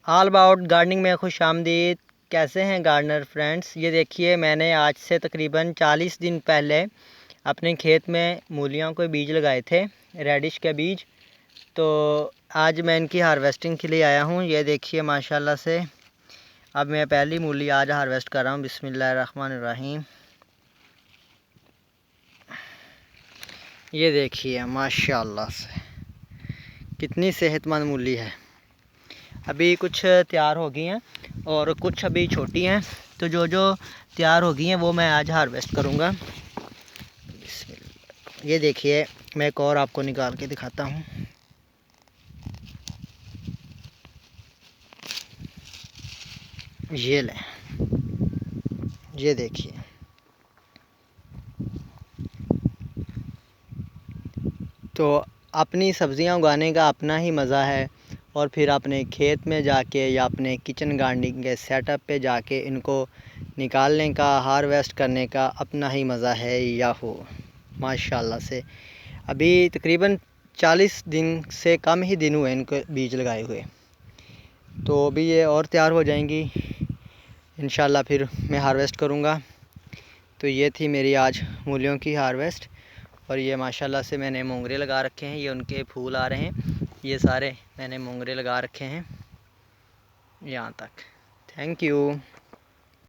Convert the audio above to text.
All about gardening में खुश आमदीद। कैसे हैं गार्डनर फ्रेंड्स। ये देखिए, मैंने आज से तकरीबन 40 दिन पहले अपने खेत में मूलियों के बीज लगाए थे, रेडिश के बीज। तो आज मैं इनकी हार्वेस्टिंग के लिए आया हूँ। ये देखिए माशाल्लाह से अब मैं पहली मूली आज हार्वेस्ट कर रहा हूँ। बिस्मिल्लाहिर्रहमानिर्रहीम। ये देखिए माशाल्लाह से कितनी सेहतमंद मूली है। अभी कुछ तैयार हो गई हैं और कुछ अभी छोटी हैं। तो जो जो तैयार हो गई हैं वो मैं आज हार्वेस्ट करूँगा। ये देखिए, मैं एक और आपको निकाल के दिखाता हूँ। ये लें, ये देखिए। तो अपनी सब्ज़ियाँ उगाने का अपना ही मज़ा है, और फिर अपने खेत में जाके या अपने किचन गार्डनिंग के सेटअप पे जाके इनको निकालने का, हार्वेस्ट करने का अपना ही मज़ा है। याहू माशाल्लाह से अभी तकरीबन 40 दिन से कम ही दिन हुए इनको बीज लगाए हुए। तो अभी ये और तैयार हो जाएंगी इंशाल्लाह, फिर मैं हार्वेस्ट करूँगा। तो ये थी मेरी आज मूलियों की हार्वेस्ट। और ये माशाल्लाह से मैंने मोंगरे लगा रखे हैं, ये उनके फूल आ रहे हैं। ये सारे मैंने मोंगरे लगा रखे हैं यहाँ तक। Thank you.